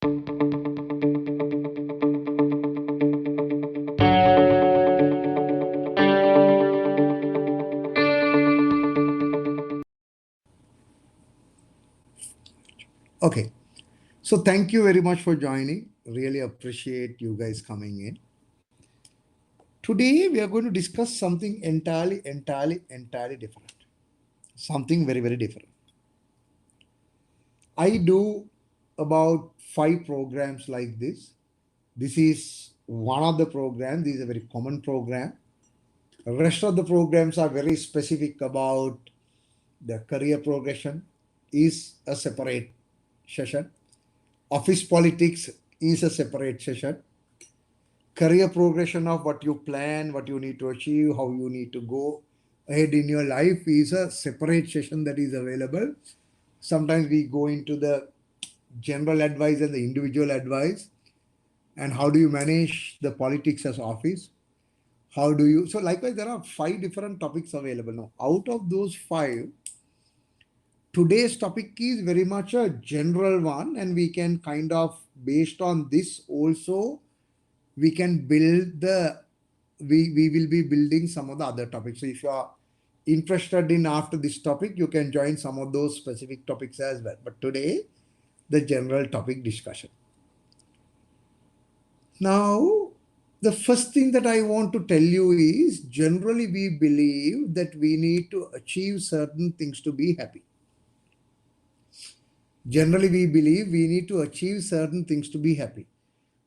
Okay. So thank you very much for joining. Really appreciate you guys coming in. Today we are going to discuss something entirely different. Something very, very different. I do about 5 programs like this. This is one of the programs. This is a very common program. The rest of the programs are very specific about the career progression is a separate session. Office politics is a separate session. Career progression of what you plan, what you need to achieve, how you need to go ahead in your life is a separate session that is available. Sometimes we go into the general advice and the individual advice, and how do you manage the politics as office. How do you, so likewise there are 5 different topics available. Now out of those 5, today's topic is very much a general one, and we can kind of, based on this also, we can build the, we will be building some of the other topics. So if you are interested in after this topic, you can join some of those specific topics as well. But today, the general topic discussion. Now, the first thing that I want to tell you is, generally we believe that we need to achieve certain things to be happy. Generally we believe we need to achieve certain things to be happy.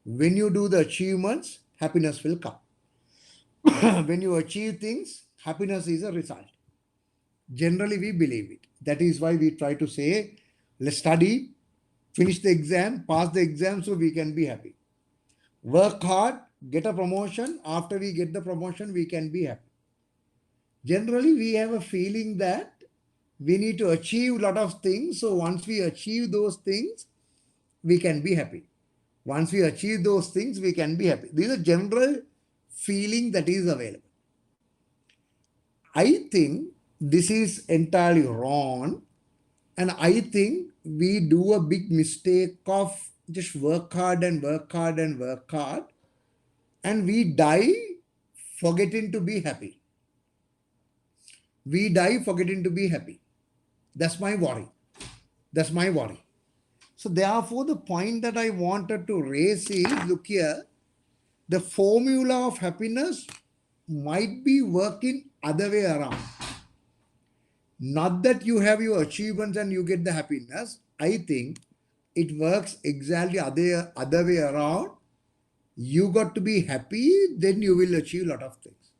When you do the achievements, happiness will come. When you achieve things, happiness is a result. Generally, we believe it. That is why we try to say, let's study, finish the exam, pass the exam so we can be happy. Work hard, get a promotion. After we get the promotion, we can be happy. Generally, we have a feeling that we need to achieve a lot of things. So once we achieve those things, we can be happy. Once we achieve those things, we can be happy. This is a general feeling that is available. I think this is entirely wrong. And I think we do a big mistake of just work hard and work hard and work hard. And we die forgetting to be happy. We die forgetting to be happy. That's my worry. That's my worry. So therefore, the point that I wanted to raise is, look here, the formula of happiness might be working other way around. Not that you have your achievements and you get the happiness. I think it works exactly other way around. You got to be happy, then you will achieve a lot of things.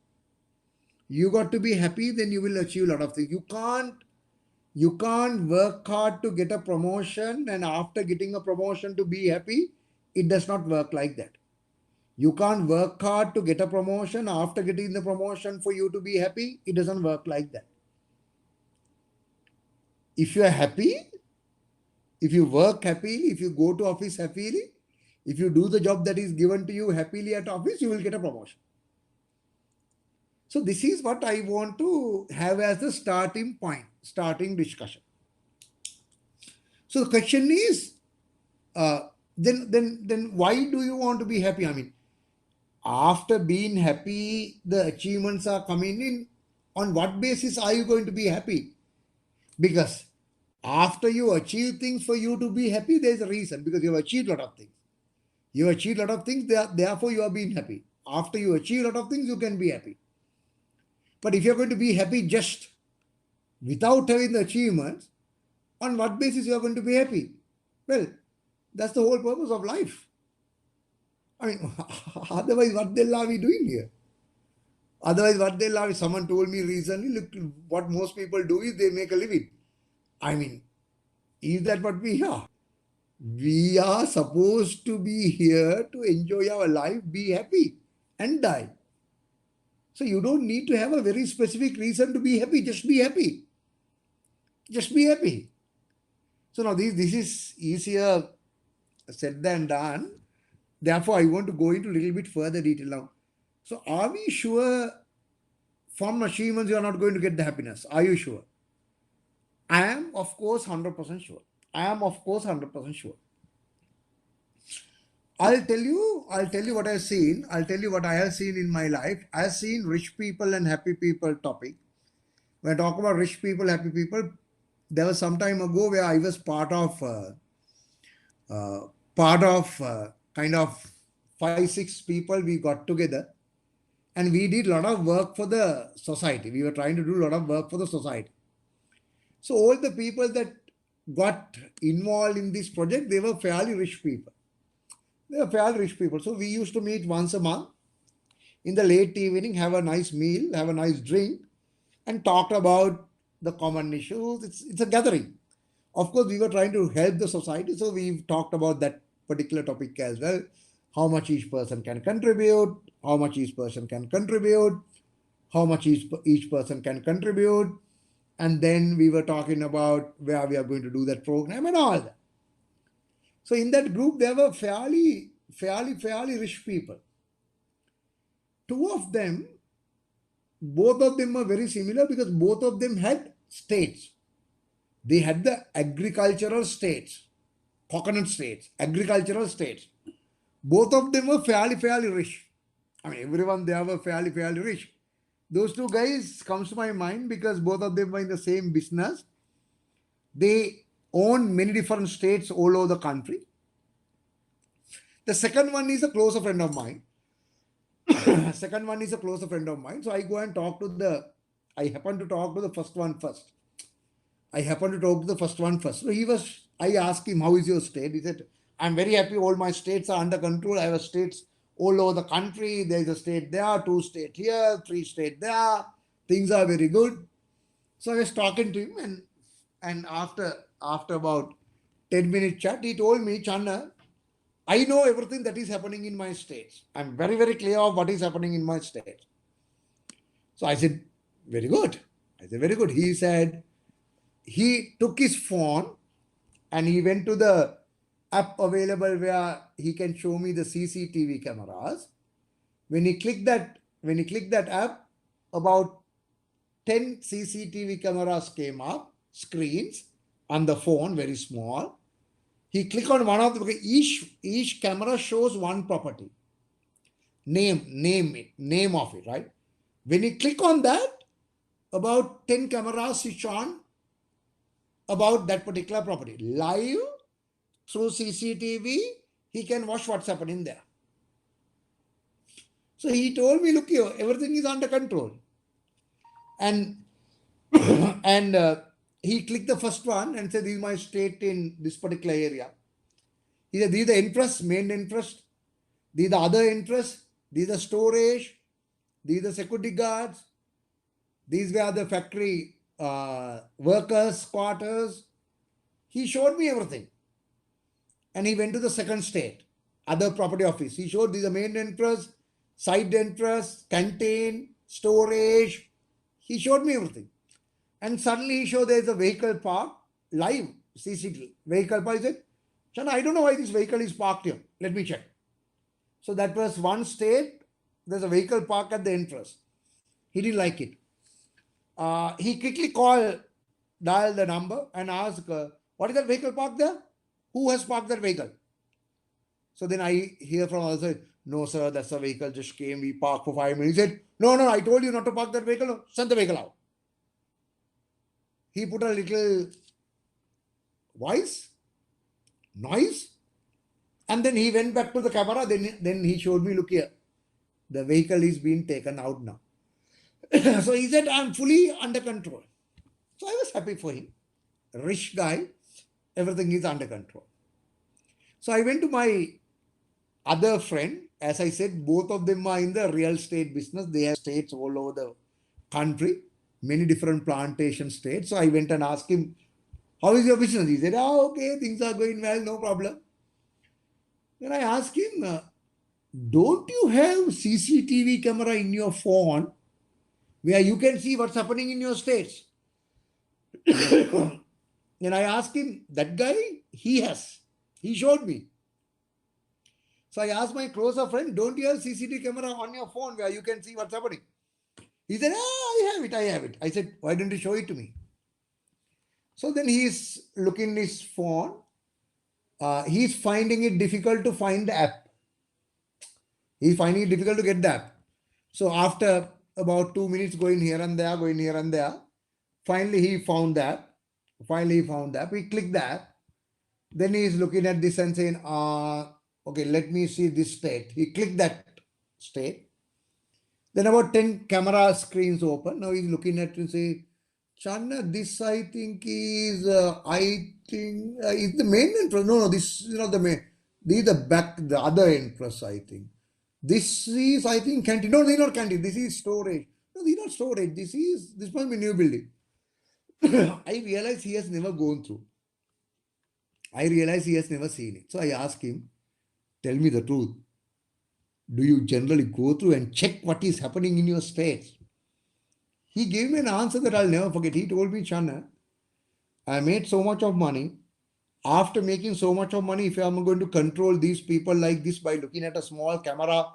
You got to be happy, then you will achieve a lot of things. You can't work hard to get a promotion, and after getting a promotion to be happy. It does not work like that. You can't work hard to get a promotion. After getting the promotion for you to be happy, it doesn't work like that. If you are happy, if you work happily, if you go to office happily, if you do the job that is given to you happily at office, you will get a promotion. So this is what I want to have as the starting point, starting discussion. So the question is, then why do you want to be happy? I mean, after being happy, the achievements are coming in. On what basis are you going to be happy? Because after you achieve things, for you to be happy, there is a reason, because you have achieved a lot of things. You have achieved a lot of things, therefore you are being happy. After you achieve a lot of things, you can be happy. But if you're going to be happy just without having the achievements, on what basis you are going to be happy? Well, that's the whole purpose of life. I mean, otherwise, what the hell are we doing here? Otherwise, what the hell are we? Someone told me recently, look, what most people do is they make a living. I mean, is that what we are? We are supposed to be here to enjoy our life, be happy, and die. So you don't need to have a very specific reason to be happy. Just be happy. Just be happy. So now this is easier said than done. Therefore, I want to go into a little bit further detail now. So are we sure from achievements you are not going to get the happiness? Are you sure? I am, of course, 100% sure. I am, of course, 100% sure. I'll tell you what I've seen. I'll tell you what I have seen in my life. I've seen rich people and happy people topic. When I talk about rich people, happy people, there was some time ago where I was uh, kind of 5, 6 people. We got together and we did a lot of work for the society. We were trying to do a lot of work for the society. So all the people that got involved in this project, they were fairly rich people. They were fairly rich people. So we used to meet once a month in the late evening, have a nice meal, have a nice drink, and talk about the common issues. It's a gathering. Of course, we were trying to help the society, so we've talked about that particular topic as well. How much each person can contribute, how much each person can contribute, how much each person can contribute, and then we were talking about where we are going to do that program and all that. So in that group, there were fairly rich people. Two of them, both of them were very similar because both of them had states. They had the agricultural states, coconut states, agricultural states. Both of them were fairly rich. I mean, everyone there were fairly rich. Those two guys comes to my mind because both of them were in the same business. They own many different states all over the country. The second one is a closer friend of mine. Second one is a closer friend of mine. So I go and talk to I happen to talk to the first one first. I happened to talk to the first one first. So I asked him, how is your state? He said, I'm very happy. All my states are under control. I have states all over the country. There's a state there, 2 states here, 3 states there. Things are very good. So I was talking to him and after about 10-minute chat, he told me, Channa, I know everything that is happening in my states. I'm very clear of what is happening in my state. So I said, very good. I said, very good. He said, he took his phone and he went to the app available where he can show me the CCTV cameras. When he clicked that app, about 10 CCTV cameras came up, screens on the phone, very small. He clicked on one of them. Each camera shows one property. Name of it, right? When he click on that, about 10 cameras switch on about that particular property. Live through CCTV, he can watch what's happening there. So he told me, look here, everything is under control. And he clicked the first one and said, this is my state in this particular area. He said, these are the interest, main interest. These are the other interests. These are storage. These are security guards. These were the factory workers' quarters. He showed me everything. And he went to the second state, other property office. He showed these are main interest, side interest, canteen, storage. He showed me everything. And suddenly he showed there's a vehicle park, live CCTV. Vehicle park. He said, Channa, I don't know why this vehicle is parked here. Let me check. So that was one state. There's a vehicle park at the entrance. He didn't like it. He quickly dialed the number and asked, what is that vehicle parked there? Who has parked that vehicle? So then I hear from other side, no sir, that's the vehicle just came. We parked for 5 minutes. He said, no, I told you not to park that vehicle. No, send the vehicle out. He put a little noise, and then he went back to the camera. Then he showed me, look here, the vehicle is being taken out now. So he said, I'm fully under control. So I was happy for him. Rich guy, everything is under control. So I went to my other friend. As I said, both of them are in the real estate business. They have states all over the country, many different plantation states. So I went and asked him, how is your business? He said, okay, things are going well, no problem. Then I asked him, don't you have CCTV camera in your phone where you can see what's happening in your states? Then I asked him, that guy, he has. He showed me. So I asked my closer friend, don't you have CCTV camera on your phone where you can see what's happening? He said, I have it. I said, why don't you show it to me? So then he's looking his phone. He's finding it difficult to find the app. He's finding it difficult to get that. So after about 2 minutes going here and there, finally he found that. We click that. Then he is looking at this and saying, okay, let me see this state. He clicked that state. Then about 10 camera screens open. Now he's looking at it and say, Channa, this I think is, is the main entrance. No, this is not the main. This is the back, the other entrance, I think. This is, I think, canteen. No, this is not canteen. This is storage. No, this is not storage. This must be new building. I realize he has never gone through. I realize he has never seen it. So I asked him, tell me the truth. Do you generally go through and check what is happening in your states? He gave me an answer that I'll never forget. He told me, Channa, I made so much of money. After making so much of money, if I'm going to control these people like this by looking at a small camera,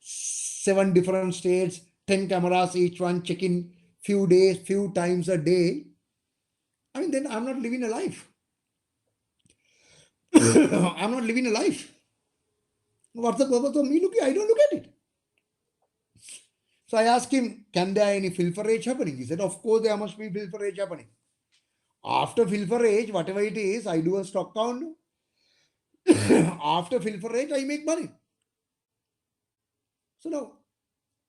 7 different states, 10 cameras, each one checking few days, few times a day, I mean, then I'm not living a life. I'm not living a life. What's the purpose of me looking? I don't look at it. So I asked him, can there any pilferage happening? He said, of course there must be pilferage happening. After pilferage, whatever it is, I do a stock count. After pilferage, I make money. So now,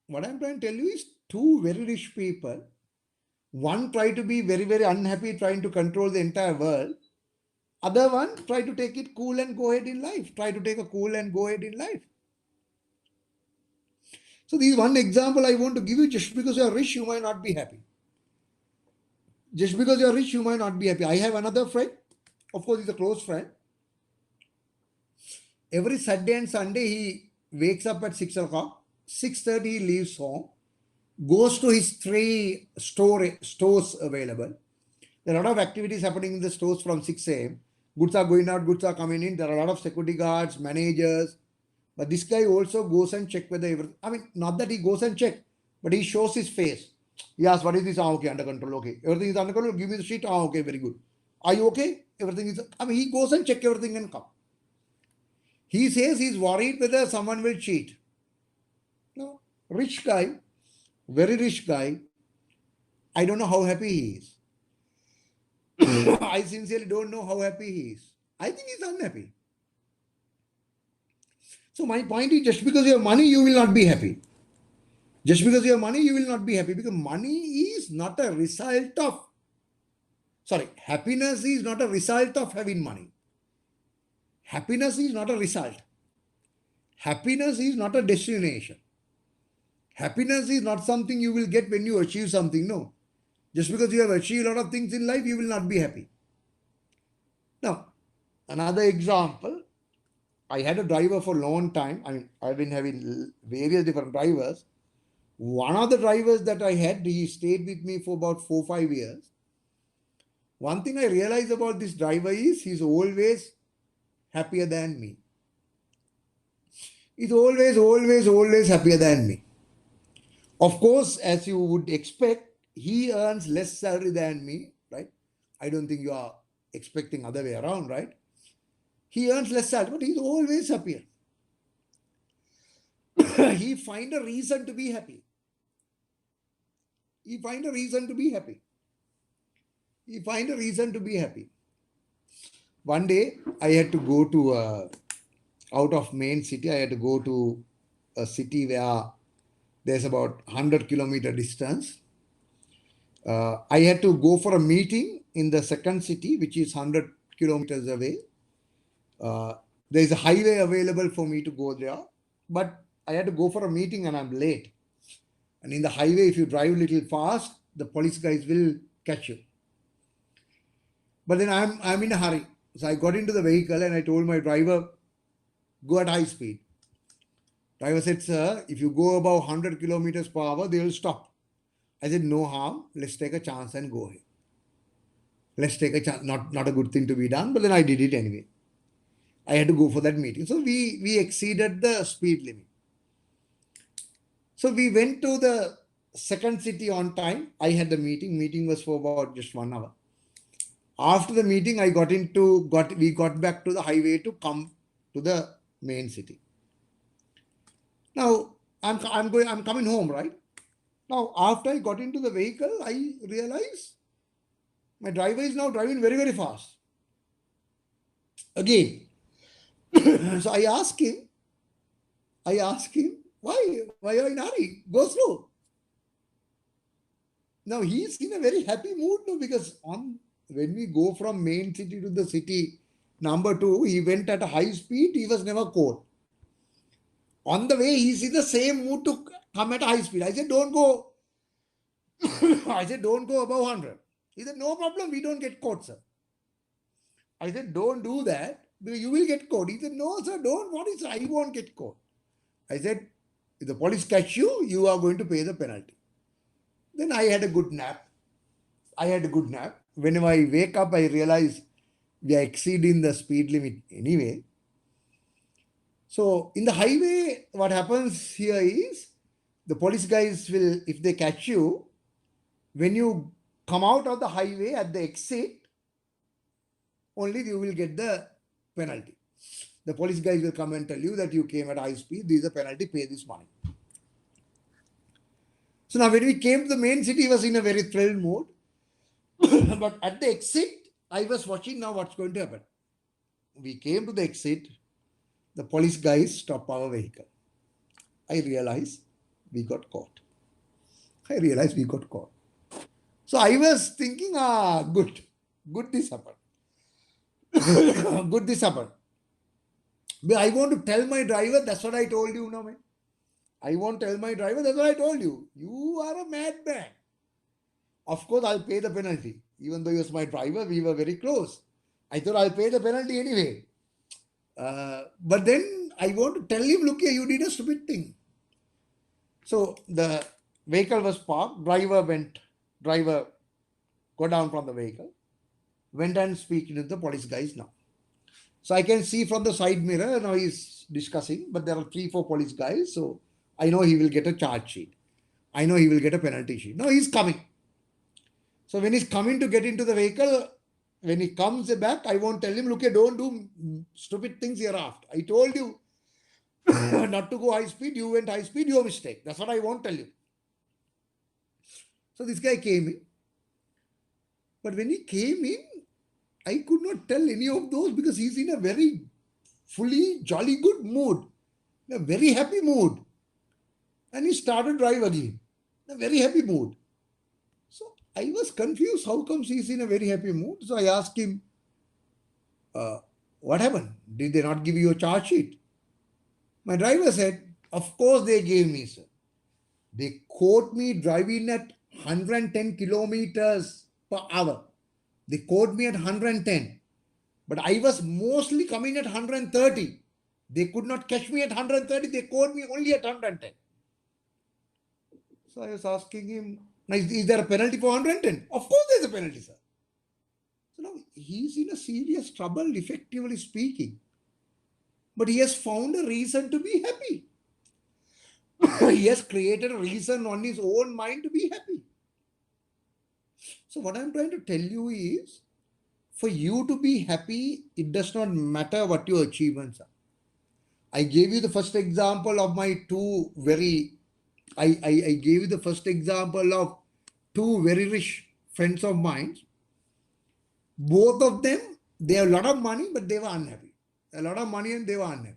what I'm trying to tell you is two very rich people. One try to be very, very unhappy, trying to control the entire world. Other one try to take it cool and go ahead in life. Try to take a cool and go ahead in life. So this is one example I want to give you. Just because you are rich, you might not be happy. Just because you are rich, you might not be happy. I have another friend. Of course, he's a close friend. Every Saturday and Sunday, he wakes up at 6 o'clock. 6:30, he leaves home. Goes to his 3 stores available. There are a lot of activities happening in the stores from 6 a.m. Goods are going out, goods are coming in. There are a lot of security guards, managers. But this guy also goes and check whether everything. I mean, not that he goes and check, but he shows his face. He asks, what is this? Okay, under control. Okay. Everything is under control. Give me the sheet. Okay, very good. Are you okay? Everything is. I mean, he goes and check everything and come. He says he's worried whether someone will cheat. No. Rich guy, very rich guy. I don't know how happy he is. I sincerely don't know how happy he is. I think he's unhappy. So my point is, just because you have money, you will not be happy. Just because you have money, you will not be happy. Because money is not a result of, happiness is not a result of having money. Happiness is not a result. Happiness is not a destination. Happiness is not something you will get when you achieve something. No. Just because you have achieved a lot of things in life, you will not be happy. Now, another example, I had a driver for a long time. I mean, I've been having various different drivers. One of the drivers that I had, he stayed with me for about 4-5 years. One thing I realized about this driver is he's always happier than me. He's always happier than me. Of course, as you would expect, he earns less salary than me, right? I don't think you are expecting other way around, right? He earns less salary, but he's always happier. He find a reason to be happy. He find a reason to be happy. He find a reason to be happy. One day, I had to go to, out of main city, I had to go to a city where there's about 100-kilometer distance. I had to go for a meeting in the second city, which is 100 kilometers away. There is a highway available for me to go there, but I had to go for a meeting and I'm late. And in the highway, if you drive a little fast, the police guys will catch you. But then I'm in a hurry. So I got into the vehicle and I told my driver, go at high speed. Driver said, sir, if you go above 100 kilometers per hour, they will stop. I said, no harm. Let's take a chance and go ahead. Let's take a chance. Not a good thing to be done, but then I did it anyway. I had to go for that meeting. So we exceeded the speed limit. So we went to the second city on time. I had the meeting. Meeting was for about just 1 hour. After the meeting, we got back to the highway to come to the main city. Now I'm coming home, right? Now after I got into the vehicle, I realized my driver is now driving very, very fast. Again. So I asked him, why are you in a hurry? Go slow. Now he's in a very happy mood now because on when we go from main city to the city number two, he went at a high speed, he was never caught. On the way, he's in the same mood to come at high speed. I said, don't go. I said, don't go above 100. He said, no problem, we don't get caught, sir. I said, don't do that because you will get caught. He said, no, sir, don't. What is, I won't get caught. I said, if the police catch you, you are going to pay the penalty. Then I had a good nap. I had a good nap. Whenever I wake up, I realize we are exceeding the speed limit anyway. So in the highway, what happens here is the police guys will, if they catch you, when you come out of the highway at the exit, only you will get the penalty. The police guys will come and tell you that you came at high speed, this is a penalty, pay this money. So now when we came to the main city, he was in a very thrilled mood. But at the exit, I was watching now what's going to happen. We came to the exit, the police guys stopped our vehicle. I realized we got caught. So I was thinking, good this happened. Good this happened. But I want to tell my driver, that's what I told you now, man. I won't tell my driver, that's what I told you. You are a madman. Of course, I'll pay the penalty. Even though he was my driver, we were very close. I thought I'll pay the penalty anyway. But then I want to tell him, look here, you did a stupid thing. So the vehicle was parked. Driver got down from the vehicle, went and speaking to the police guys now. So I can see from the side mirror, now he's discussing, but there are 3-4 police guys. So I know he will get a charge sheet. I know he will get a penalty sheet. Now he's coming. So when he's coming to get into the vehicle, when he comes back, I won't tell him, look here, don't do stupid things hereafter. I told you not to go high speed. You went high speed, your mistake. That's what I won't tell you. So this guy came in. But when he came in, I could not tell any of those because he's in a very fully jolly good mood, in a very happy mood. And he started drive again, in a very happy mood. So I was confused. How comes he's in a very happy mood? So I asked him, what happened? Did they not give you a charge sheet? My driver said, of course they gave me, sir. They caught me driving at 110 kilometers per hour. They caught me at 110. But I was mostly coming at 130. They could not catch me at 130. They caught me only at 110. So I was asking him, is there a penalty for 110? Of course there's a penalty, sir. So now he's in a serious trouble, effectively speaking. But he has found a reason to be happy. He has created a reason on his own mind to be happy. So what I'm trying to tell you is, for you to be happy, it does not matter what your achievements are. I gave you the first example of my I gave you the first example of two very rich friends of mine. Both of them, they have a lot of money, but they were unhappy. A lot of money and they were unhappy.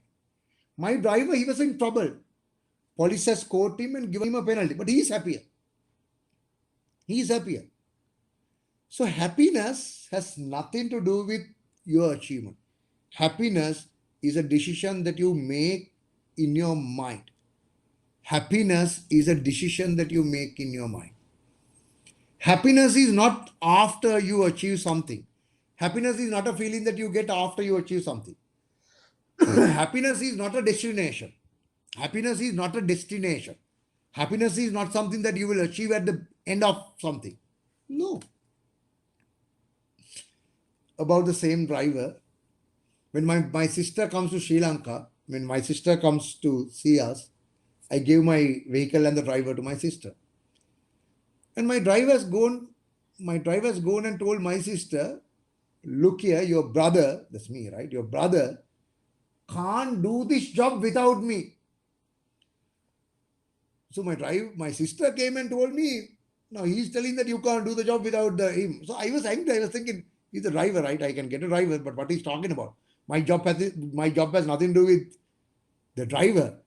My driver, he was in trouble. Police has caught him and given him a penalty, but he is happier. He is happier. So happiness has nothing to do with your achievement. Happiness is a decision that you make in your mind. Happiness is a decision that you make in your mind. Happiness is not after you achieve something. Happiness is not a feeling that you get after you achieve something. Happiness is not a destination. Happiness is not a destination. Happiness is not something that you will achieve at the end of something. No. About the same driver, when my sister comes to Sri Lanka, when my sister comes to see us, I gave my vehicle and the driver to my sister. And my driver's gone and told my sister, look here, your brother, that's me, right? Your brother can't do this job without me. So my sister came and told me, no, he's telling that you can't do the job without him. So I was angry. I was thinking, he's a driver, right? I can get a driver, but what he's talking about? My job has nothing to do with the driver.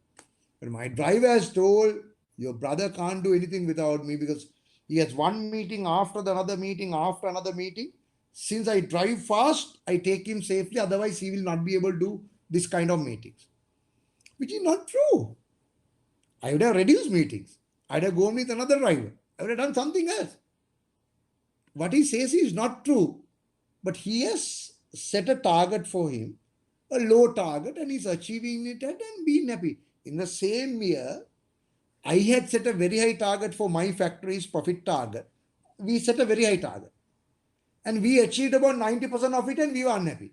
But my driver has told, your brother can't do anything without me because he has one meeting after the another meeting after another meeting. Since I drive fast, I take him safely. Otherwise, he will not be able to do this kind of meetings, which is not true. I would have reduced meetings. I'd have gone with another driver. I would have done something else. What he says is not true, but he has set a target for him, a low target, and he's achieving it and being happy. In the same year, I had set a very high target for my factory's profit target. We set a very high target. And we achieved about 90% of it and we were unhappy.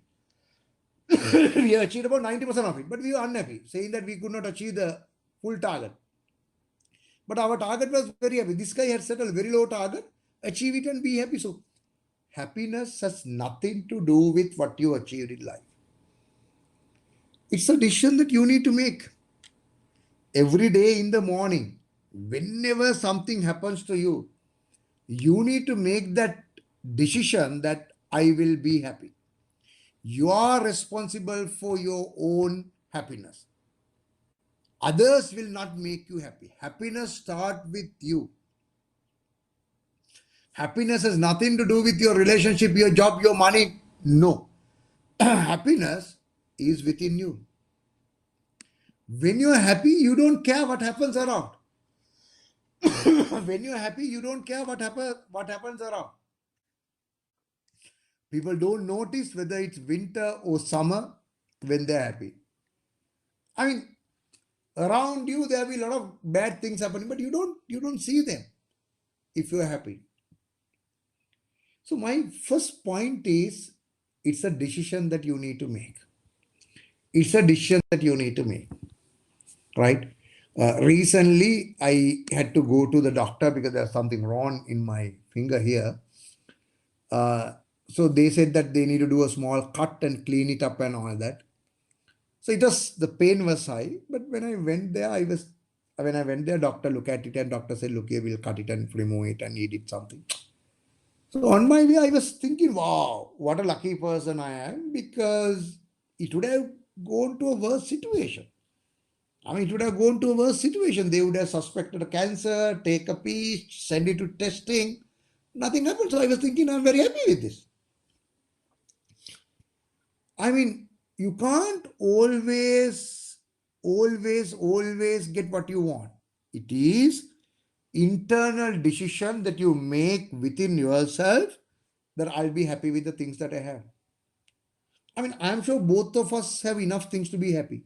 We achieved about 90% of it, but we were unhappy, saying that we could not achieve the full target. But our target was very happy. This guy had set a very low target, achieve it and be happy. So happiness has nothing to do with what you achieved in life. It's a decision that you need to make every day in the morning. Whenever something happens to you, you need to make that decision that I will be happy. You are responsible for your own happiness. Others will not make you happy. Happiness starts with you. Happiness has nothing to do with your relationship, your job, your money. No. Happiness is within you. When you're happy, you don't care what happens around. When you're happy, you don't care what happens around. People don't notice whether it's winter or summer when they're happy. I mean, around you there will be a lot of bad things happening, but you don't see them if you're happy. So my first point is, it's a decision that you need to make. It's a decision that you need to make, right? Recently, I had to go to the doctor because there's something wrong in my finger here. So they said that they need to do a small cut and clean it up and all that. So the pain was high, but when I went there, doctor looked at it and doctor said, look here, we'll cut it and remove it and eat it something. So on my way, I was thinking, wow, what a lucky person I am, because it would have gone to a worse situation. I mean, it would have gone to a worse situation. They would have suspected a cancer, take a piece, send it to testing. Nothing happened. So I was thinking, I'm very happy with this. I mean, you can't always get what you want. It is internal decision that you make within yourself that I'll be happy with the things that I have. I mean, I'm sure both of us have enough things to be happy.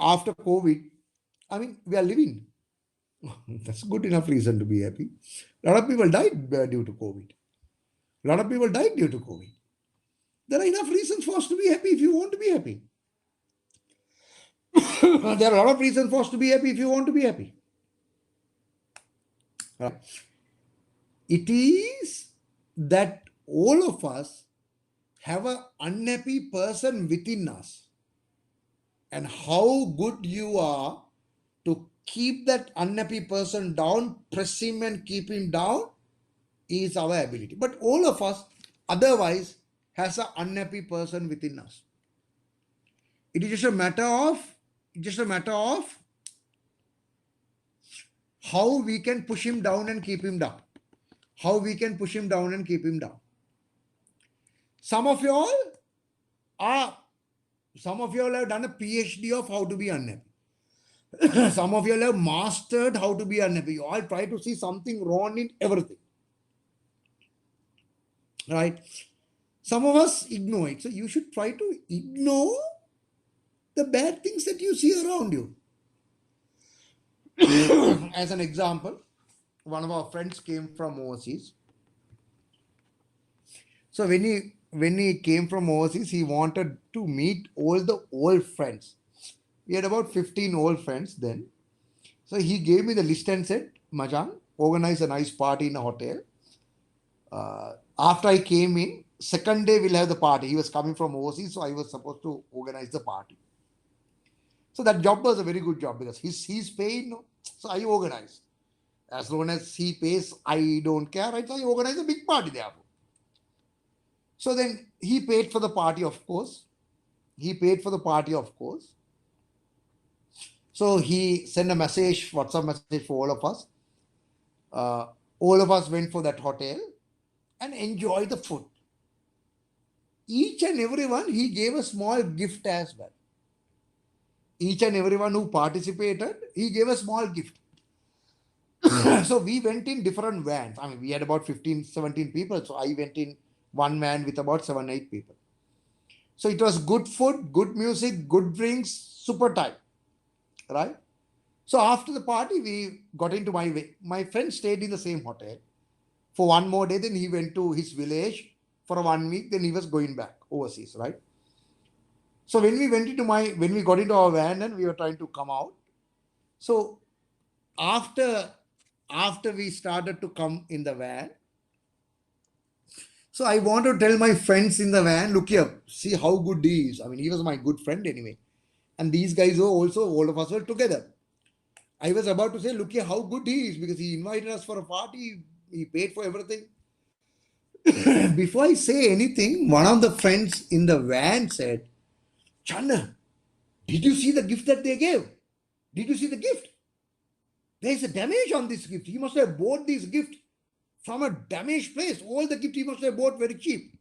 After COVID, I mean, we are living. That's good enough reason to be happy. A lot of people died due to COVID. A lot of people died due to COVID. There are enough reasons for us to be happy if you want to be happy. There are a lot of reasons for us to be happy if you want to be happy. It is that all of us have an unhappy person within us. And how good you are to keep that unhappy person down, press him and keep him down, is our ability. But all of us otherwise has an unhappy person within us. It is just a matter of how we can push him down and keep him down. How we can push him down and keep him down. Some of you all have done a PhD of how to be unhappy. Some of you all have mastered how to be unhappy. You all try to see something wrong in everything. Right? Some of us ignore it. So you should try to ignore the bad things that you see around you. As an example, one of our friends came from overseas. So when he came from overseas, he wanted to meet all the old friends. We had about 15 old friends then. So he gave me the list and said, Majan, organize a nice party in a hotel. After I came in, second day we'll have the party. He was coming from overseas, so I was supposed to organize the party. So that job was a very good job because he's paying. No? So I organize. As long as he pays, I don't care. Right? So I organize a big party there. So then he paid for the party, of course. He paid for the party, of course. So he sent a message, WhatsApp message for all of us. Uh, all of us went for that hotel and enjoyed the food. Each and everyone, he gave a small gift as well. Each and everyone who participated, he gave a small gift. So we went in different vans. I mean, we had about 15, 17 people. So I went in one van with about 7, 8 people. So it was good food, good music, good drinks, super time. Right? So after the party, we got into my way. My friend stayed in the same hotel for one more day. Then he went to his village for 1 week. Then he was going back overseas, right? So when we got into our van and we were trying to come out. So after we started to come in the van, so I want to tell my friends in the van, look here, see how good he is. I mean, he was my good friend anyway. And these guys were also, all of us were together. I was about to say, look here, how good he is, because he invited us for a party, he paid for everything. Before I say anything, one of the friends in the van said, Channa, did you see the gift that they gave? Did you see the gift? There is a damage on this gift. He must have bought this gift from a damaged place. All the gift he must have bought very cheap.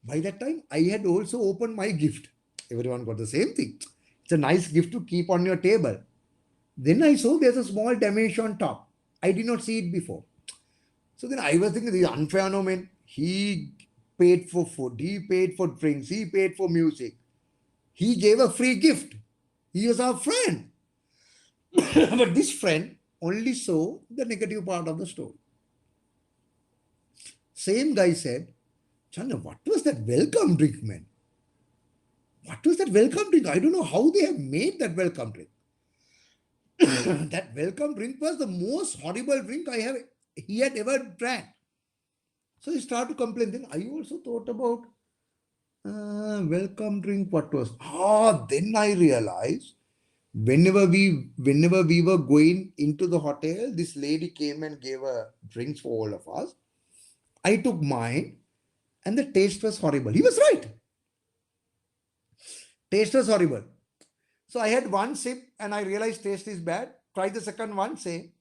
By that time, I had also opened my gift. Everyone got the same thing. It's a nice gift to keep on your table. Then I saw there's a small damage on top. I did not see it before. So then I was thinking, this is unfair, no man. He paid for food, he paid for drinks, he paid for music. He gave a free gift. He was our friend. But this friend only saw the negative part of the story. Same guy said, Channa, what was that welcome drink, man? What was that welcome drink? I don't know how they have made that welcome drink. That welcome drink was the most horrible drink he had ever drank. So he started to complain. Then I also thought about welcome drink. What was? Then I realized whenever we were going into the hotel, this lady came and gave drinks for all of us. I took mine, and the taste was horrible. He was right. Taste was horrible. So I had one sip and I realized taste is bad. Tried the second one, say,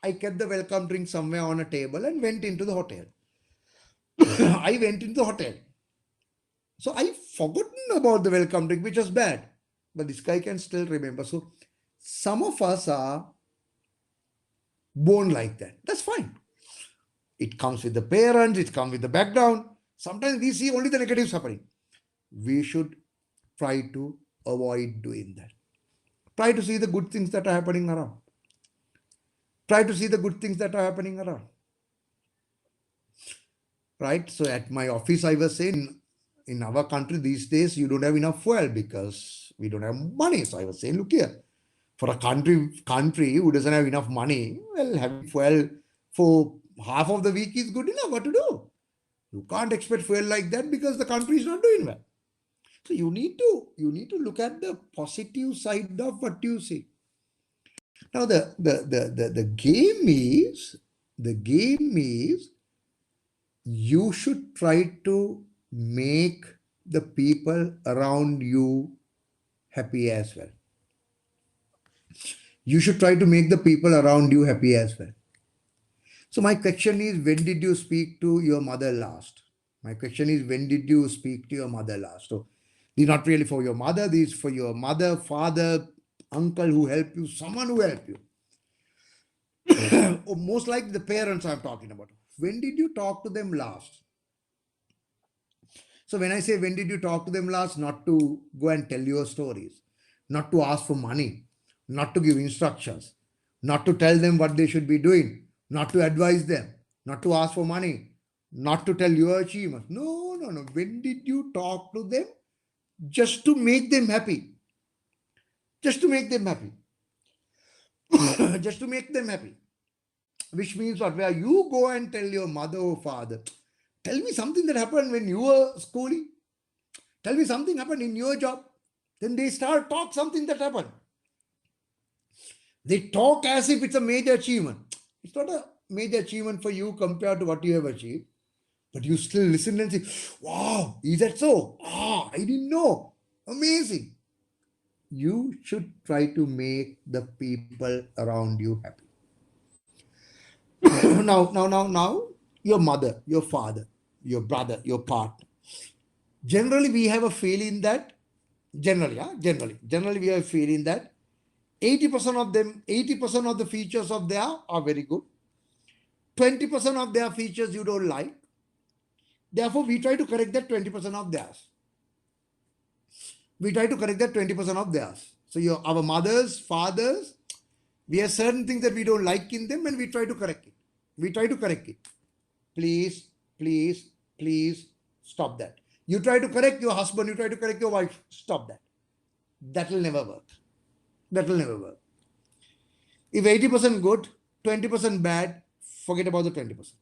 I kept the welcome drink somewhere on a table and went into the hotel. I went into the hotel. So I forgotten about the welcome drink, which was bad. But this guy can still remember. So some of us are born like that. That's fine. It comes with the parents, it comes with the background. Sometimes we see only the negatives happening. We should try to avoid doing that. Try to see the good things that are happening around. Try to see the good things that are happening around. Right? So at my office, I was saying, in our country these days, you don't have enough fuel because we don't have money. So I was saying, look here, for a country who doesn't have enough money, well, having fuel for half of the week is good enough. What to do? You can't expect fuel like that because the country is not doing well. So you need to look at the positive side of what you see. Now the game is you should try to make the people around you happy as well. You should try to make the people around you happy as well. So my question is, when did you speak to your mother last? My question is, when did you speak to your mother last? So these are not really for your mother, these for your mother, father, uncle who helped you, someone who helped you. Or most likely the parents I'm talking about. When did you talk to them last? So when I say when did you talk to them last, not to go and tell your stories, not to ask for money, not to give instructions, not to tell them what they should be doing, not to advise them, not to ask for money, not to tell your achievements. No. When did you talk to them? Just to make them happy. Just to make them happy. Just to make them happy. Which means what? Where you go and tell your mother or father, tell me something that happened when you were schooling. Tell me something happened in your job. Then they start talk something that happened. They talk as if it's a major achievement. It's not a major achievement for you compared to what you have achieved. But you still listen and say, wow, is that so? Ah, I didn't know. Amazing. You should try to make the people around you happy. Now, your mother, your father, your brother, your partner. Generally, we have a feeling that, generally, we have a feeling that 80% of them, 80% of the features of their are very good. 20% of their features you don't like. Therefore, we try to correct that 20% of theirs. We try to correct that 20% of theirs. So our mothers, fathers, we have certain things that we don't like in them and we try to correct it. We try to correct it. Please, please, please stop that. You try to correct your husband, you try to correct your wife, stop that. That will never work. That will never work. If 80% good, 20% bad, forget about the 20%.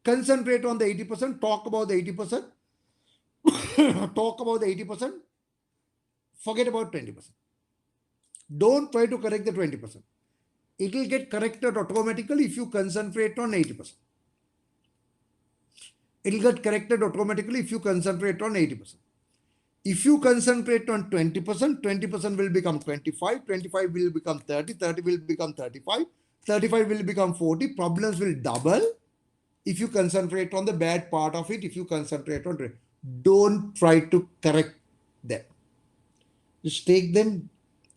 Concentrate on the 80%, talk about the 80%, talk about the 80%, forget about 20%. Don't try to correct the 20%. It will get corrected automatically if you concentrate on 80%. It will get corrected automatically if you concentrate on 80%. If you concentrate on 20%, 20% will become 25, 25 will become 30, 30 will become 35, 35 will become 40, problems will double. If you concentrate on the bad part of it, if you concentrate on it, don't try to correct them. Just take them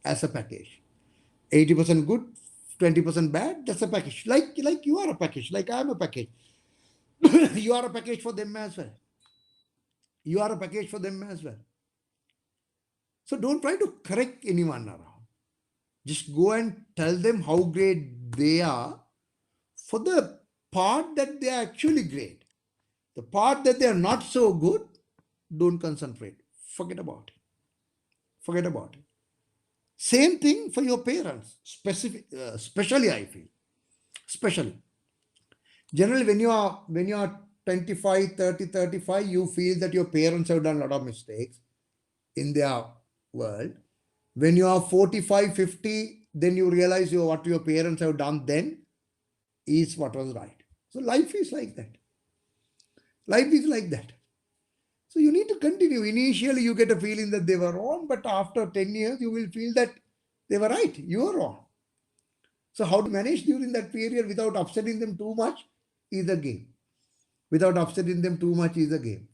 as a package. 80% good, 20% bad, that's a package. Like you are a package, like I am a package. You are a package for them as well. You are a package for them as well. So don't try to correct anyone around. Just go and tell them how great they are for the part that they are actually great. The part that they are not so good, don't concentrate. Forget about it. Forget about it. Same thing for your parents, especially I feel. Especially. Generally, when you are 25, 30, 35, you feel that your parents have done a lot of mistakes in their world. When you are 45, 50, then you realize what your parents have done then is what was right. So life is like that. Life is like that. So you need to continue. Initially, you get a feeling that they were wrong, but after 10 years, you will feel that they were right. You are wrong. So how to manage during that period without upsetting them too much is a game. Without upsetting them too much is a game.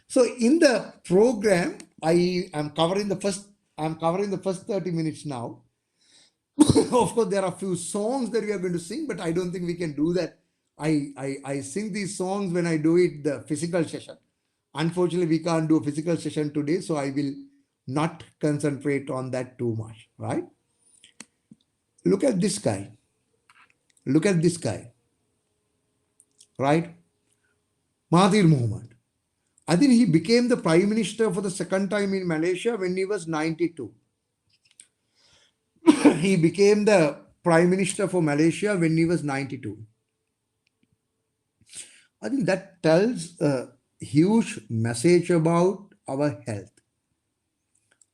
So in the program, I'm covering the first 30 minutes now. Of course, there are a few songs that we are going to sing, but I don't think we can do that. I sing these songs when I do it the physical session. Unfortunately, we can't do a physical session today, so I will not concentrate on that too much, right? Look at this guy. Look at this guy, right? Mahathir Mohamad. I think he became the prime minister for the second time in Malaysia when he was 92. He became the prime minister for Malaysia when he was 92. I think that tells a huge message about our health.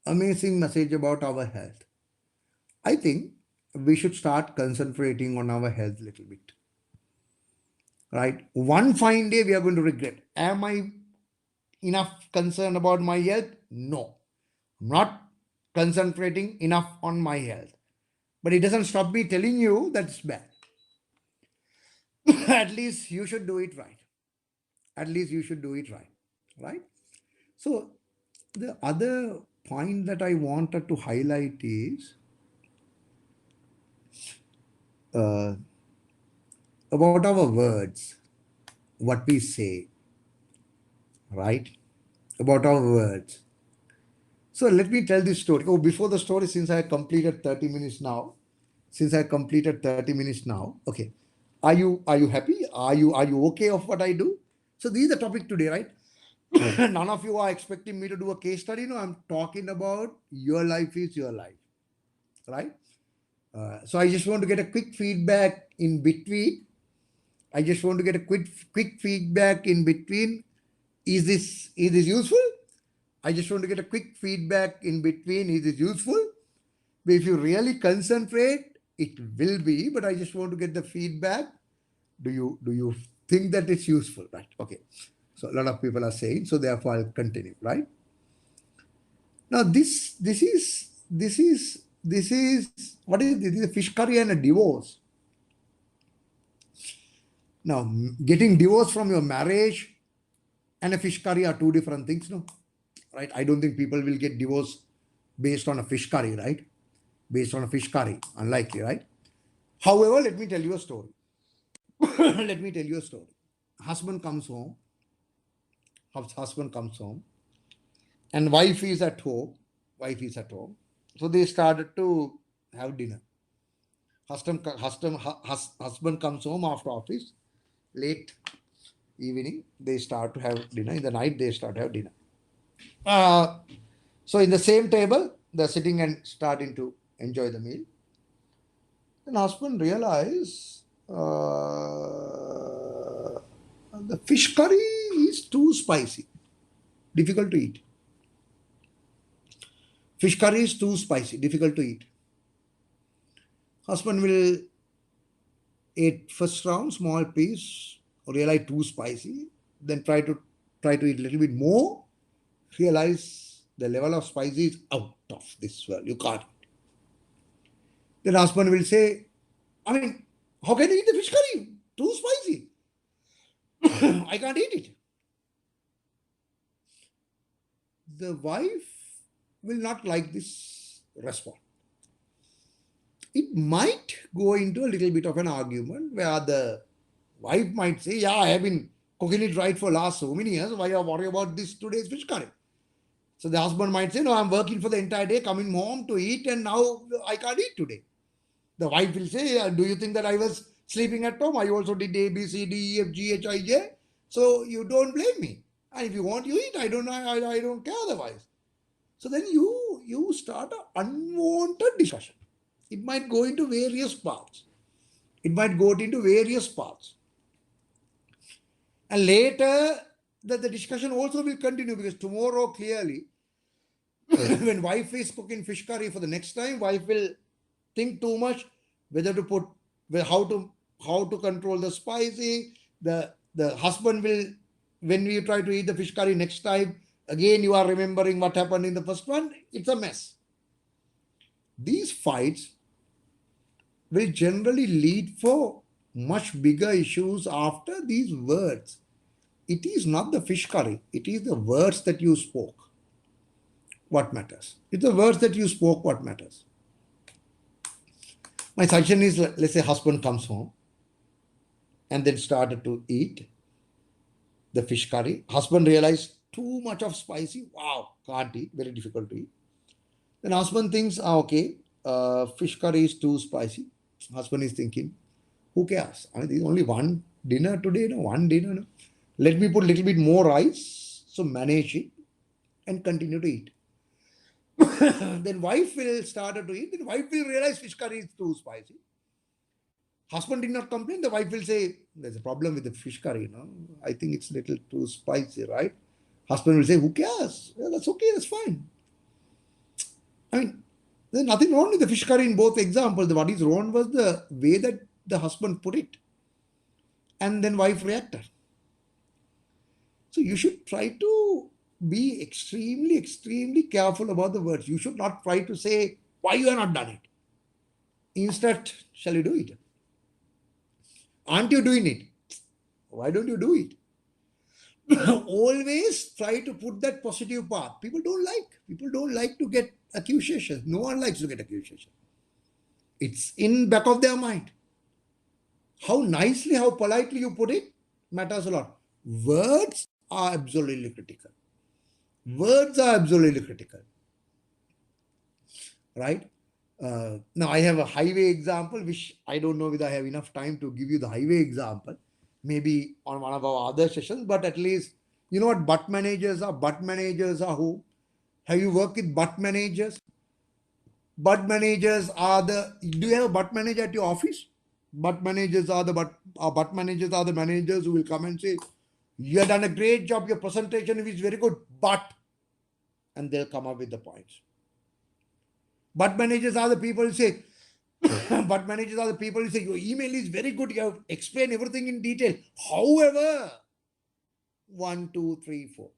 Amazing message about our health. I think we should start concentrating on our health a little bit. Right? One fine day we are going to regret. Am I enough concerned about my health? No. I'm not concentrating enough on my health. But it doesn't stop me telling you that's bad. At least you should do it right. At least you should do it right. Right? So the other point that I wanted to highlight is about our words, what we say, right? About our words. So let me tell this story. Oh, before the story, since I completed 30 minutes now, okay. Are you happy? Are you okay of what I do? So this is the topic today, right? None of you are expecting me to do a case study. No, I'm talking about your life is your life, right? So I just want to get a quick feedback in between. Quick feedback in between. Is this useful? I just want to get a quick feedback in between. Is it useful? If you really concentrate, it will be, but I just want to get the feedback. Do you think that it's useful? Right. Okay. So a lot of people are saying, so therefore I'll continue, right? Now this is what is this? This is a fish curry and a divorce. Now getting divorced from your marriage and a fish curry are two different things, no? Right? I don't think people will get divorced based on a fish curry, right? Based on a fish curry. Unlikely, right? However, let me tell you a story. Let me tell you a story. Husband comes home. Husband comes home, and wife is at home. Wife is at home. So they started to have dinner. Husband comes home after office, late evening. They start to have dinner. In the night, they start to have dinner. Uh, so in the same table, they're sitting and starting to enjoy the meal. Then husband realize the fish curry is too spicy, difficult to eat. Fish curry is too spicy, difficult to eat. Husband will eat first round, small piece, realize too spicy, then try to eat a little bit more, realize the level of spicy is out of this world. You can't. Then husband will say, I mean, how can you eat the fish curry? Too spicy. I can't eat it. The wife will not like this response. It might go into a little bit of an argument where the wife might say, yeah, I have been cooking it right for last so many years. Why are you worried about this today's fish curry? So the husband might say, no, I'm working for the entire day, coming home to eat, and now I can't eat today. The wife will say, do you think that I was sleeping at home? I also did A, B, C, D, E, F, G, H, I, J. So you don't blame me. And if you want, you eat. I don't care otherwise. So then you start an unwanted discussion. It might go into various paths. It might go into various paths. And later, the discussion also will continue, because tomorrow, clearly, when wife is cooking fish curry for the next time, wife will think too much whether to put, how to control the spicy. The husband will, when we try to eat the fish curry next time, again you are remembering what happened in the first one. It's a mess. These fights will generally lead for much bigger issues after these words. It is not the fish curry. It is the words that you spoke what matters. It's the words that you spoke what matters. My suggestion is, let's say husband comes home and then started to eat the fish curry. Husband realized too much of spicy. Wow, can't eat, very difficult to eat. Then husband thinks, okay, fish curry is too spicy. Husband is thinking, who cares? I mean, there's only one dinner today, one dinner. No? Let me put a little bit more rice, so manage it and continue to eat. Then wife will start to eat. Then wife will realize fish curry is too spicy. Husband did not complain. The wife will say, there's a problem with the fish curry. I think it's a little too spicy, right? Husband will say, who cares? Yeah, that's okay, that's fine. I mean, there's nothing wrong with the fish curry in both examples. What is wrong was the way that the husband put it. And then wife reacted. So you should try to be extremely, extremely careful about the words. You should not try to say, why you have not done it. Instead, shall you do it? Aren't you doing it? Why don't you do it? Always try to put that positive part. People don't like to get accusations. No one likes to get accusations. It's in back of their mind. How nicely, how politely you put it matters a lot. Words are absolutely critical. Words are absolutely critical. Right? Now I have a highway example, which I don't know whether I have enough time to give you the highway example. Maybe on one of our other sessions, but at least, you know what butt managers are? Butt managers are who? Have you worked with butt managers? Butt managers are do you have a butt manager at your office? Butt managers are the managers who will come and say, you have done a great job, your presentation is very good, but and they'll come up with the points. But managers are the people who say, but managers are the people who say, your email is very good, you have explained everything in detail. However, 1, 2, 3, 4.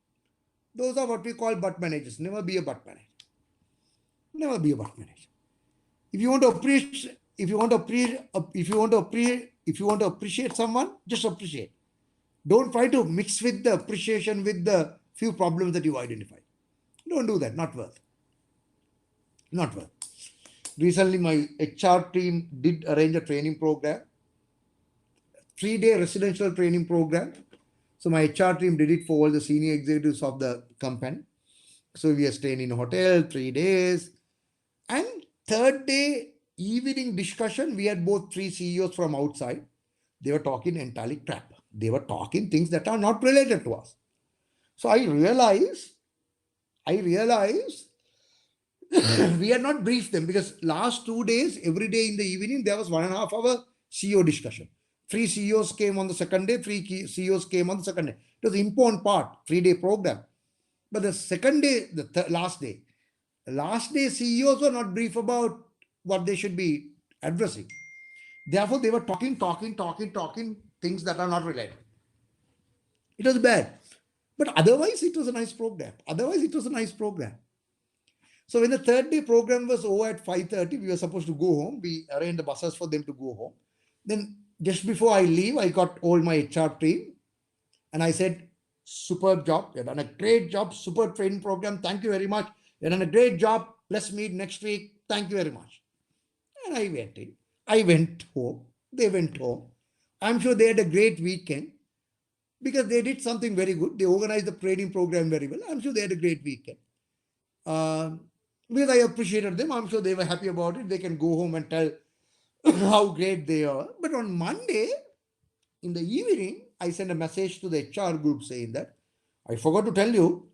Those are what we call but managers. Never be a but manager. Never be a but manager. If you want to appreciate, if you want to appreciate someone, just appreciate. Don't try to mix with the appreciation with the few problems that you identify. Don't do that. Not worth. Not worth. Recently, my HR team did arrange a training program, 3-day residential training program. So my HR team did it for all the senior executives of the company. So we are staying in a hotel 3 days. And third day evening discussion, we had both 3 CEOs from outside. They were talking entirely crap. They were talking things that are not related to us. So I realized we had not briefed them, because last 2 days, every day in the evening, there was 1.5 hour CEO discussion. 3 CEOs came on the second day, 3 CEOs came on the second day. It was an important part, 3-day program. But the second day, last day CEOs were not briefed about what they should be addressing. Therefore, they were talking things that are not related. It was bad. But otherwise, it was a nice program. So when the third day program was over at 5:30, we were supposed to go home. We arranged the buses for them to go home. Then just before I leave, I got all my HR team and I said, superb job. You've done a great job. Super training program. Thank you very much. You've done a great job. Let's meet next week. Thank you very much. And I went in. I went home. They went home. I'm sure they had a great weekend because they did something very good. They organized the training program very well. I'm sure they had a great weekend. Because I appreciated them. I'm sure they were happy about it. They can go home and tell how great they are. But on Monday, in the evening, I sent a message to the HR group saying that I forgot to tell you,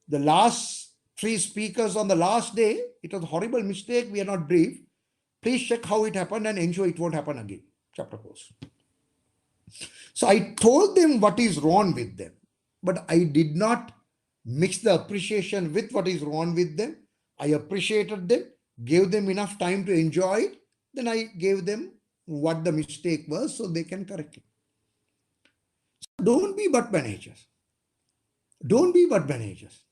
the last 3 speakers on the last day, it was a horrible mistake. We are not briefed. Please check how it happened and ensure it won't happen again. Chapter course. So I told them what is wrong with them, but I did not mix the appreciation with what is wrong with them. I appreciated them, gave them enough time to enjoy it. Then I gave them what the mistake was so they can correct it. So don't be but managers. Don't be but managers.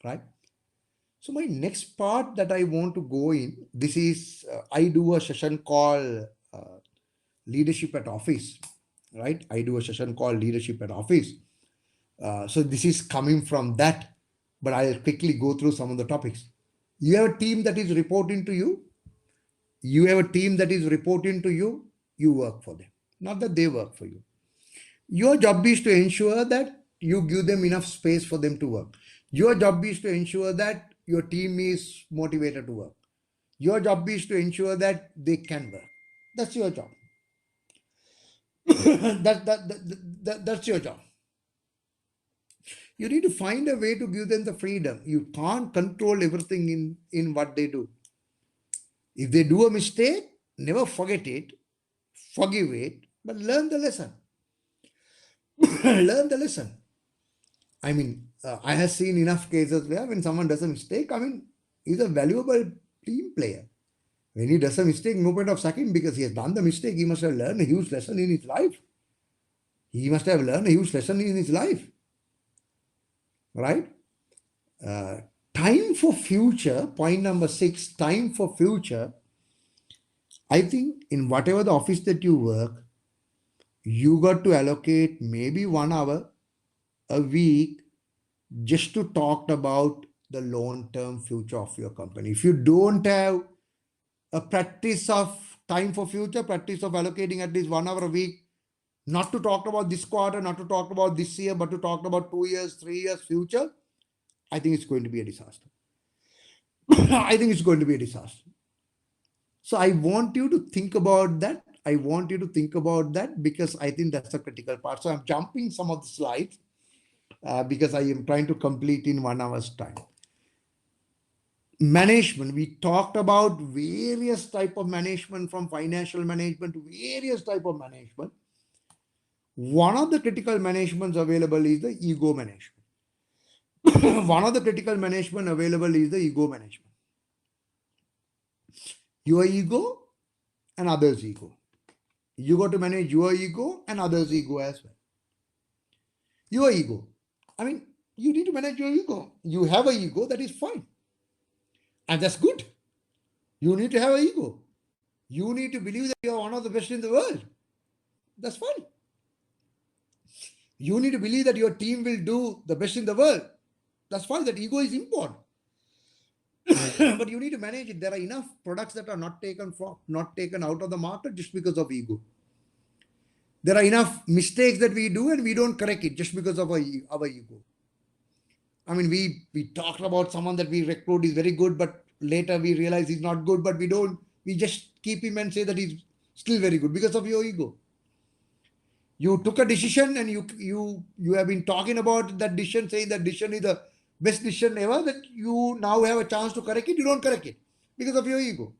Right? So my next part that I want to go in, this is, I do a session called Leadership at Office. Right? I do a session called Leadership at Office. So this is coming from that, but I'll quickly go through some of the topics. You have a team that is reporting to you. You have a team that is reporting to you. You work for them. Not that they work for you. Your job is to ensure that you give them enough space for them to work. Your job is to ensure that your team is motivated to work. Your job is to ensure that they can work. That's your job. That's your job. You need to find a way to give them the freedom. You can't control everything in what they do. If they do a mistake, never forget it, forgive it, but learn the lesson. Learn the lesson. I mean, I have seen enough cases where when someone does a mistake, he's a valuable team player. When he does a mistake, no point of sacking because he has done the mistake. He must have learned a huge lesson in his life. Right? Time for future, point number 6, time for future. I think in whatever the office that you work, you got to allocate maybe 1 hour a week just to talk about the long-term future of your company. If you don't have a practice of time for future, practice of allocating at least 1 hour a week, not to talk about this quarter, not to talk about this year, but to talk about 2 years, 3 years future, I think it's going to be a disaster. I think it's going to be a disaster. So I want you to think about that. Because I think that's a critical part. So I'm jumping some of the slides because I am trying to complete in 1 hour's time. Management. We talked about various type of management, from financial management to various type of management. One of the critical managements available is the ego management. One of the critical management available is the ego management. Your ego and others' ego. You got to manage your ego and others' ego as well. Your ego. I mean, you need to manage your ego. You have an ego, that is fine. And that's good. You need to have an ego. You need to believe that you are one of the best in the world. That's fine. You need to believe that your team will do the best in the world. That's fine. That ego is important. But you need to manage it. There are enough products that are not taken out of the market just because of ego. There are enough mistakes that we do and we don't correct it just because of our ego. I mean, we talked about someone that we recruit is very good, but later we realize he's not good, but we just keep him and say that he's still very good because of your ego. You took a decision and you have been talking about that decision, saying that decision is the best decision ever, that you now have a chance to correct it, you don't correct it because of your ego.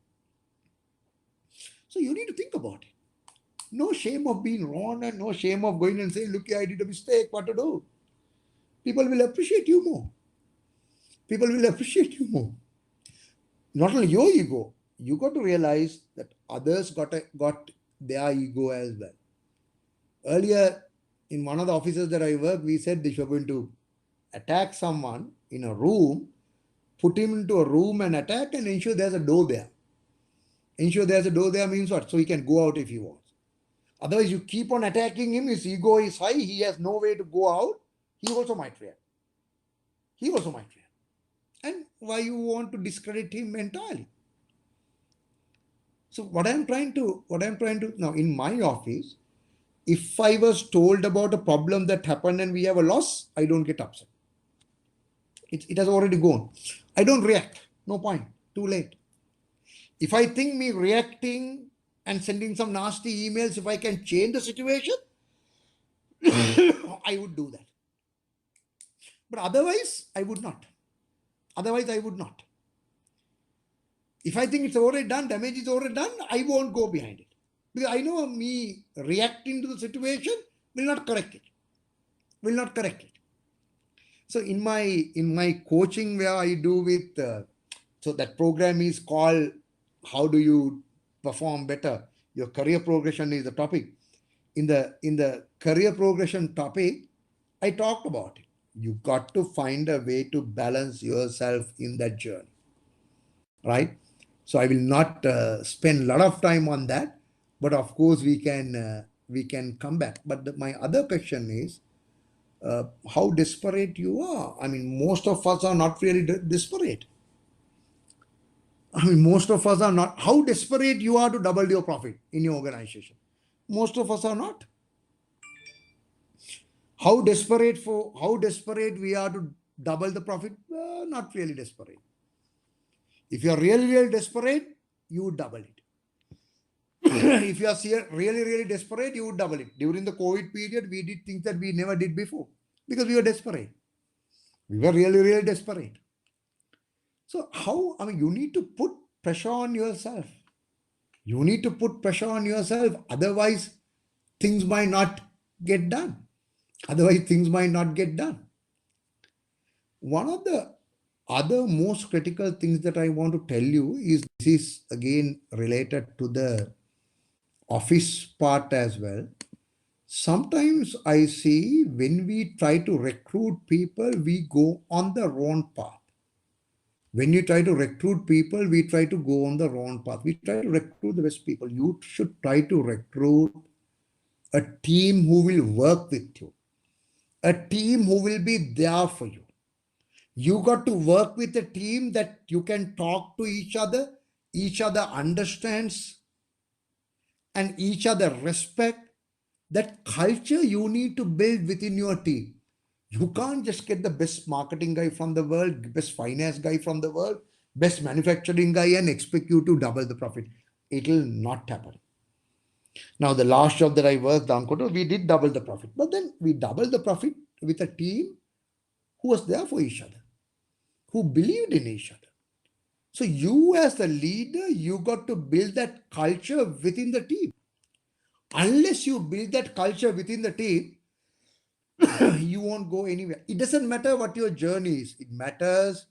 So you need to think about it. No shame of being wrong and no shame of going and saying, look, I did a mistake, what to do? People will appreciate you more. People will appreciate you more. Not only your ego, you got to realize that others got their ego as well. Earlier, in one of the offices that I work, we said if you're going to attack someone in a room, put him into a room and attack and ensure there's a door there. Ensure there's a door there means what? So he can go out if he wants. Otherwise, you keep on attacking him, his ego is high, he has no way to go out, he also might react. He also might react. And why you want to discredit him entirely? So what I'm trying to now in my office, if I was told about a problem that happened and we have a loss, I don't get upset. It has already gone. I don't react. No point. Too late. If I think me reacting and sending some nasty emails, if I can change the situation, I would do that. But otherwise, I would not. Otherwise, I would not. If I think it's already done, damage is already done, I won't go behind it. Because I know me reacting to the situation will not correct it. Will not correct it. So in my coaching where I do with, so that program is called How Do You Perform Better? Your career progression is the topic. In the career progression topic, I talked about it. You got to find a way to balance yourself in that journey, right? So I will not spend a lot of time on that, but of course we can come back. But my other question is how desperate you are. I mean, most of us are not really desperate. I mean, most of us are not. How desperate you are to double your profit in your organization? Most of us are not. How desperate we are to double the profit? Not really desperate. If you are really desperate, you would double it. If you are really desperate, you would double it. During the COVID period, we did things that we never did before because we were desperate. We were really desperate. So you need to put pressure on yourself. You need to put pressure on yourself. Otherwise, things might not get done. One of the other most critical things that I want to tell you is this is again related to the office part as well. Sometimes I see when we try to recruit people, we go on the wrong path. When you try to recruit people, we try to go on the wrong path. We try to recruit the best people. You should try to recruit a team who will work with you, a team who will be there for you. You got to work with a team that you can talk to each other understands, and each other respect. That culture you need to build within your team. You can't just get the best marketing guy from the world, best finance guy from the world, best manufacturing guy and expect you to double the profit. It will not happen. Now, the last job that I worked, Dankoto, we did double the profit. But then we doubled the profit with a team who was there for each other, who believed in each other. So you as the leader, you got to build that culture within the team. Unless you build that culture within the team, you won't go anywhere. It doesn't matter what your journey is. It matters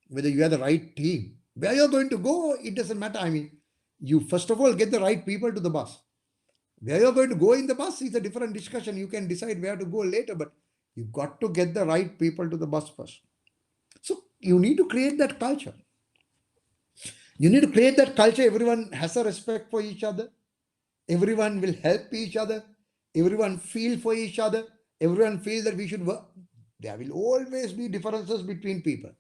whether you have the right team. Where you're going to go, it doesn't matter. I mean, you first of all get the right people to the bus. Where you're going to go in the bus is a different discussion. You can decide where to go later, but you've got to get the right people to the bus first. So you need to create that culture. You need to create that culture. Everyone has a respect for each other. Everyone will help each other. Everyone feel for each other. Everyone feels that we should work. There will always be differences between people.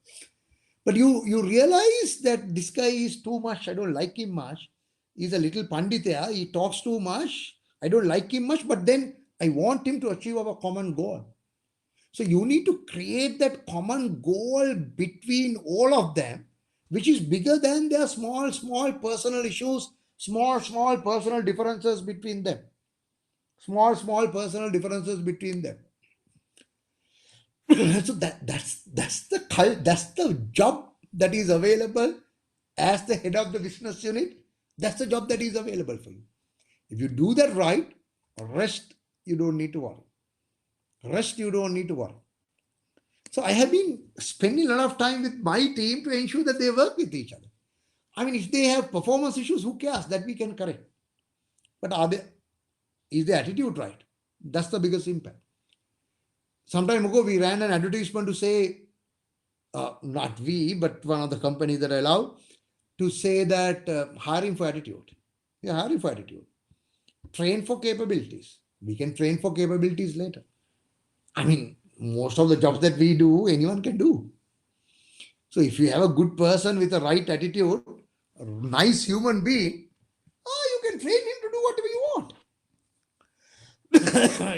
But you realize that this guy is too much. I don't like him much. He's a little panditya. He talks too much. I don't like him much. But then I want him to achieve our common goal. So you need to create that common goal between all of them, which is bigger than their small personal issues, small personal differences between them. Small personal differences between them. So that's the job that is available as the head of the business unit. That's the job that is available for you. If you do that right, rest you don't need to worry. Rest you don't need to worry. So I have been spending a lot of time with my team to ensure that they work with each other. I mean, if they have performance issues, who cares? That we can correct. But is the attitude right? That's the biggest impact. Some time ago, we ran an advertisement to say, not we, but one of the companies that I love, to say that hiring for attitude. Yeah, hiring for attitude. Train for capabilities. We can train for capabilities later. I mean, most of the jobs that we do, anyone can do. So if you have a good person with a right attitude, a nice human being, you can train him to do whatever you want.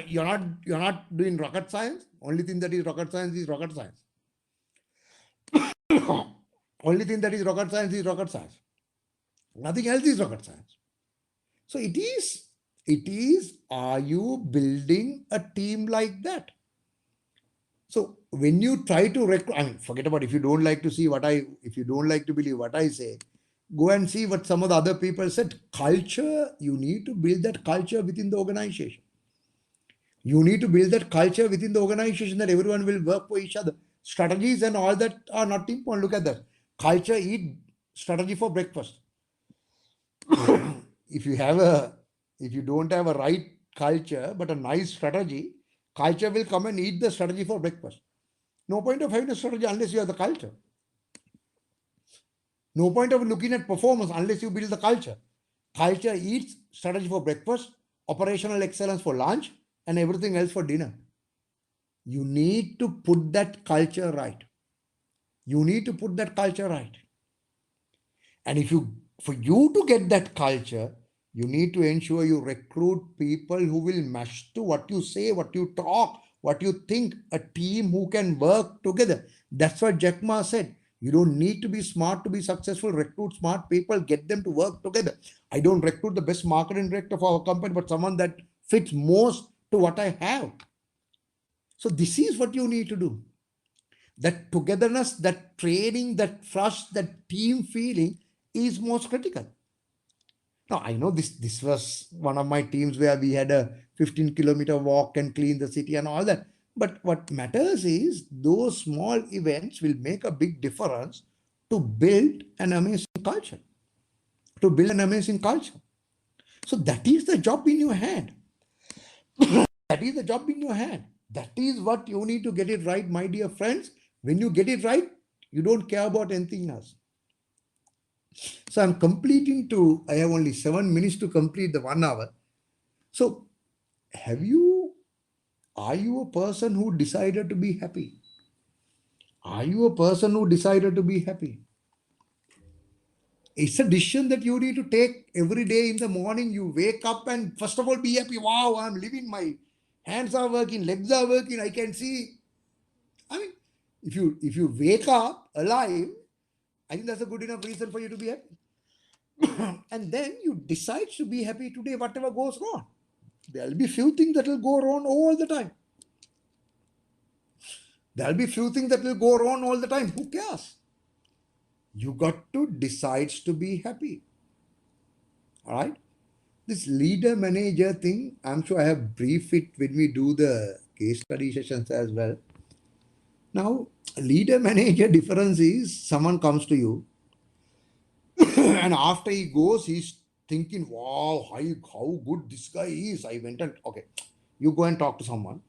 You're not doing rocket science. Only thing that is rocket science is rocket science. Only thing that is rocket science is rocket science. Nothing else is rocket science. So it is, are you building a team like that? So when you try to recruit, I mean, forget about if you don't like to see if you don't like to believe what I say, go and see what some of the other people said. Culture, you need to build that culture within the organization. You need to build that culture within the organization that everyone will work for each other. Strategies and all that are not important. Look at that. Culture, eat strategy for breakfast. if you don't have a right culture but a nice strategy, culture will come and eat the strategy for breakfast. No point of having a strategy unless you have the culture. No point of looking at performance unless you build the culture. Culture eats strategy for breakfast, operational excellence for lunch, and everything else for dinner. You need to put that culture right. You need to put that culture right. And for you to get that culture, you need to ensure you recruit people who will match to what you say, what you talk, what you think, a team who can work together. That's what Jack Ma said. You don't need to be smart to be successful. Recruit smart people, get them to work together. I don't recruit the best marketing director for our company, but someone that fits most to what I have. So this is what you need to do. That togetherness, that training, that trust, that team feeling is most critical. Now, I know this was one of my teams where we had a 15-kilometer walk and clean the city and all that. But what matters is those small events will make a big difference to build an amazing culture. To build an amazing culture. So that is the job in your hand. That is the job in your hand. That is what you need to get it right, my dear friends. When you get it right, you don't care about anything else. So I have only 7 minutes to complete the 1 hour. So are you a person who decided to be happy? Are you a person who decided to be happy? It's a decision that you need to take every day in the morning. You wake up and first of all be happy. Wow, I'm living. My hands are working, legs are working. I can see. I mean, if you wake up alive, I think that's a good enough reason for you to be happy. And then you decide to be happy today, whatever goes wrong. There'll be few things that will go wrong all the time. There'll be few things that will go wrong all the time. Who cares? You got to decide to be happy. All right? This leader manager thing, I'm sure I have briefed it when we do the case study sessions as well. Now, leader manager difference is someone comes to you and after he goes, he's thinking, wow, how good this guy is. I went and, okay, you go and talk to someone.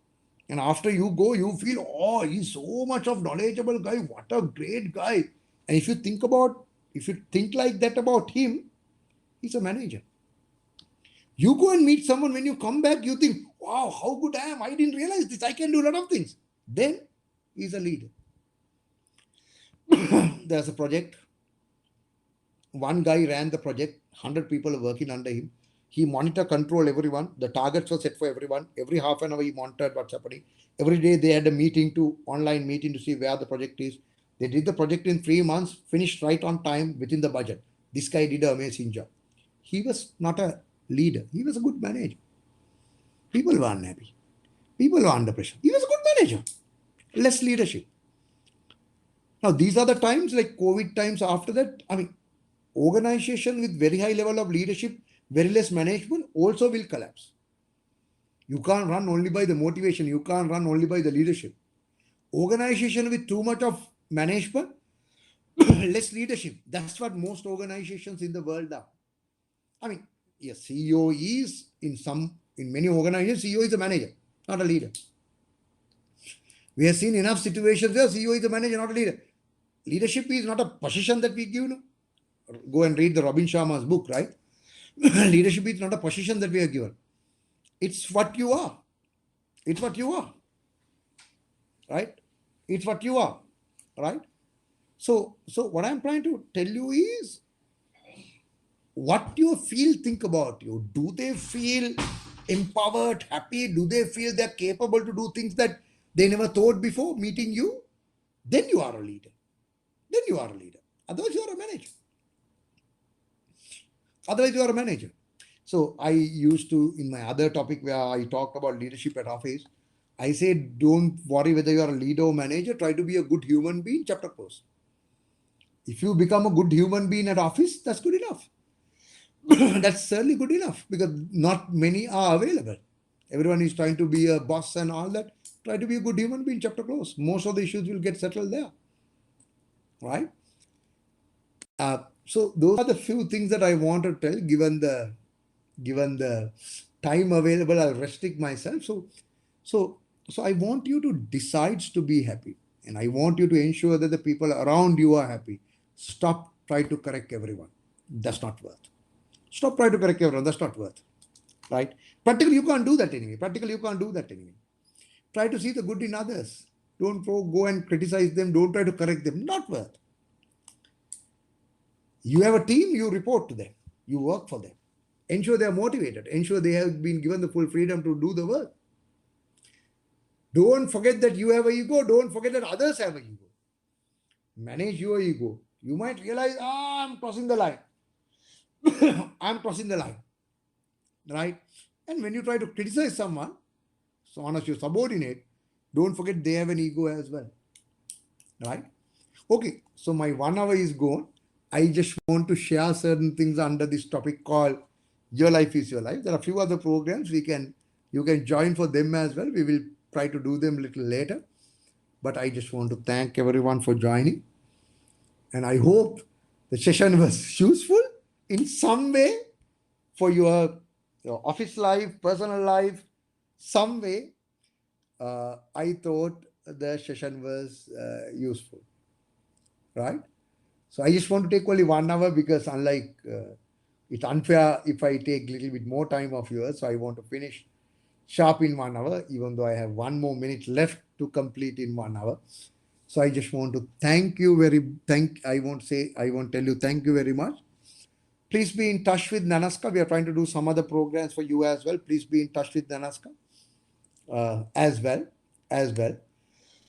And after you go, you feel, oh, he's so much of knowledgeable guy. What a great guy. And if you think like that about him, he's a manager. You go and meet someone, when you come back, you think, wow, how good I am. I didn't realize this. I can do a lot of things. Then he's a leader. There's a project. One guy ran the project. 100 people are working under him. He monitor control everyone. The targets were set for everyone. Every half an hour he monitored what's happening. Every day they had a online meeting to see where the project is. They did the project in 3 months, finished right on time within the budget. This guy did an amazing job. He was not a leader. He was a good manager. People were unhappy. People were under pressure. He was a good manager. Less leadership. Now, these are the times like COVID times after that. I mean, organization with very high level of leadership, very less management also will collapse. You can't run only by the motivation. You can't run only by the leadership. Organization with too much of management, less leadership. That's what most organizations in the world are. I mean, yes, CEO is in many organizations, CEO is a manager, not a leader. We have seen enough situations where CEO is a manager, not a leader. Leadership is not a position that we give. No? Go and read the Robin Sharma's book, right? Leadership is not a position that we are given. It's what you are. It's what you are. Right? It's what you are. Right? So what I'm trying to tell you is what you feel, think about you. Do they feel empowered, happy? Do they feel they're capable to do things that they never thought before meeting you? Then you are a leader. Then you are a leader. Otherwise, you are a manager. Otherwise, you are a manager. So I used to, in my other topic where I talked about leadership at office, I said, don't worry whether you are a leader or manager, try to be a good human being, chapter close. If you become a good human being at office, that's good enough. That's certainly good enough because not many are available. Everyone is trying to be a boss and all that. Try to be a good human being, chapter close. Most of the issues will get settled there. Right? So those are the few things that I want to tell. Given the time available, I'll restrict myself. So I want you to decide to be happy, and I want you to ensure that the people around you are happy. Stop trying to correct everyone. That's not worth. Stop trying to correct everyone. That's not worth. Right? Practically, you can't do that anyway. Try to see the good in others. Don't go and criticize them. Don't try to correct them. Not worth. You have a team, you report to them. You work for them. Ensure they are motivated. Ensure they have been given the full freedom to do the work. Don't forget that you have an ego. Don't forget that others have an ego. Manage your ego. You might realize, I'm crossing the line. I'm crossing the line. Right? And when you try to criticize someone, someone as your subordinate, don't forget they have an ego as well. Right? Okay, so my 1 hour is gone. I just want to share certain things under this topic called Your Life is Your Life. There are a few other programs you can join for them as well. We will try to do them a little later. But I just want to thank everyone for joining. And I hope the session was useful in some way for your office life, personal life, some way. I thought the session was useful, right? So I just want to take only 1 hour because unlike it's unfair if I take a little bit more time of yours. So I want to finish sharp in 1 hour, even though I have 1 more minute left to complete in 1 hour. So I just want to thank you I won't tell you thank you very much. Please be in touch with Nanaska. We are trying to do some other programs for you as well. Please be in touch with Nanaska as well.